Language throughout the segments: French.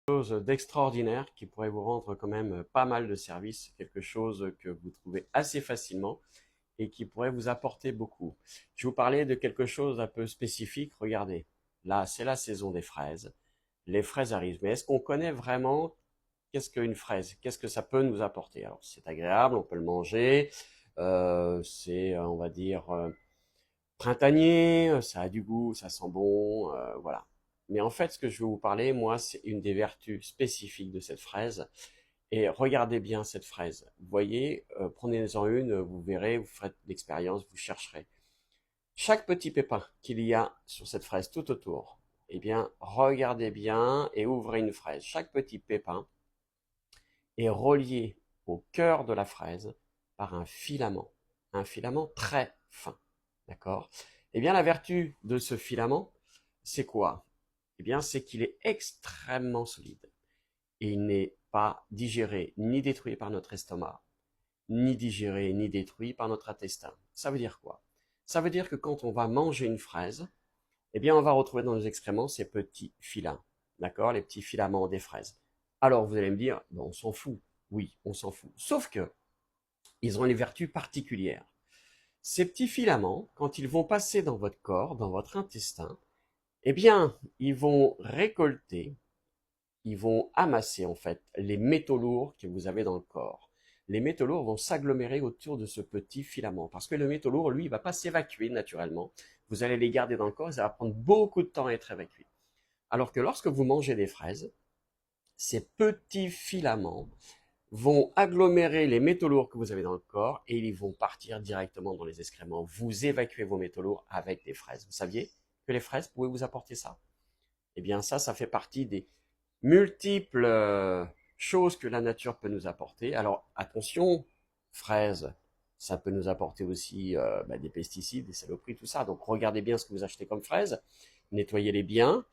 Chose d'extraordinaire qui pourrait vous rendre quand même pas mal de services, quelque chose que vous trouvez assez facilement et qui pourrait vous apporter beaucoup. Je vous parlais de quelque chose un peu spécifique. Regardez, là, c'est la saison des fraises. Les fraises arrivent. Mais est-ce qu'on connaît vraiment qu'est-ce qu'une fraise? Qu'est-ce que ça peut nous apporter? Alors, c'est agréable, on peut le manger. C'est, on va dire, printanier, ça a du goût, ça sent bon, voilà. Mais en fait, ce que je veux vous parler, moi, c'est une des vertus spécifiques de cette fraise. Et regardez bien cette fraise. Vous voyez, prenez-en une, vous verrez, vous ferez l'expérience, vous chercherez. Chaque petit pépin qu'il y a sur cette fraise tout autour, eh bien, regardez bien et ouvrez une fraise. Chaque petit pépin est relié au cœur de la fraise par un filament très fin. D'accord? Eh bien, la vertu de ce filament, c'est quoi? Eh bien, c'est qu'il est extrêmement solide et il n'est pas digéré ni détruit par notre estomac, ni digéré ni détruit par notre intestin. Ça veut dire quoi? Ça veut dire que quand on va manger une fraise, eh bien, on va retrouver dans nos excréments ces petits filins. D'accord? Les petits filaments des fraises. Alors, vous allez me dire, ben, on s'en fout. Oui, on s'en fout. Sauf que, ils ont une vertu particulière. Ces petits filaments, quand ils vont passer dans votre corps, dans votre intestin, eh bien, ils vont récolter, ils vont amasser en fait les métaux lourds que vous avez dans le corps. Les métaux lourds vont s'agglomérer autour de ce petit filament parce que le métaux lourd, lui, il va pas s'évacuer naturellement. Vous allez les garder dans le corps et ça va prendre beaucoup de temps à être évacué. Alors que lorsque vous mangez des fraises, ces petits filaments vont agglomérer les métaux lourds que vous avez dans le corps et ils vont partir directement dans les excréments. Vous évacuez vos métaux lourds avec des fraises. Vous saviez que les fraises pouvaient vous apporter ça? Eh bien ça fait partie des multiples choses que la nature peut nous apporter. Alors attention, fraises, ça peut nous apporter aussi des pesticides, des saloperies, tout ça. Donc regardez bien ce que vous achetez comme fraises, nettoyez-les bien,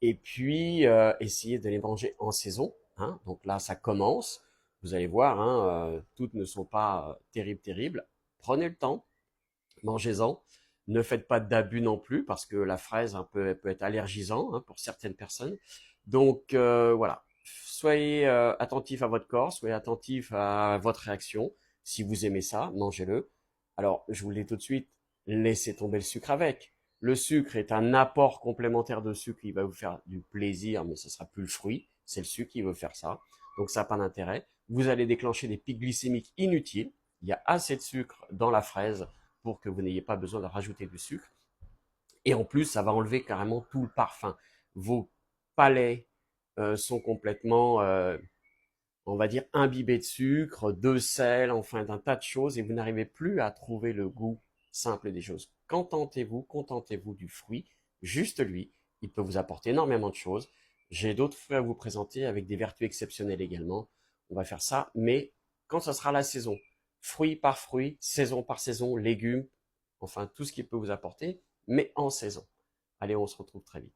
et puis essayez de les manger en saison. Hein. Donc là, ça commence. Vous allez voir, hein, toutes ne sont pas terribles. Prenez le temps, mangez-en. Ne faites pas d'abus non plus, parce que la fraise peut être allergisant hein, pour certaines personnes. Donc voilà, soyez attentif à votre corps, soyez attentif à votre réaction. Si vous aimez ça, mangez-le. Alors, je vous le dis tout de suite, laissez tomber le sucre avec. Le sucre est un apport complémentaire de sucre qui va vous faire du plaisir, mais ce sera plus le fruit. C'est le sucre qui veut faire ça. Donc ça n'a pas d'intérêt. Vous allez déclencher des pics glycémiques inutiles. Il y a assez de sucre dans la fraise pour que vous n'ayez pas besoin de rajouter du sucre. Et en plus, ça va enlever carrément tout le parfum. Vos palais sont complètement, on va dire, imbibés de sucre, de sel, enfin d'un tas de choses, et vous n'arrivez plus à trouver le goût simple des choses. Contentez-vous du fruit, juste lui. Il peut vous apporter énormément de choses. J'ai d'autres fruits à vous présenter avec des vertus exceptionnelles également. On va faire ça, mais quand ce sera la saison, fruit par fruit, saison par saison, légumes, enfin tout ce qui peut vous apporter, mais en saison. Allez, on se retrouve très vite.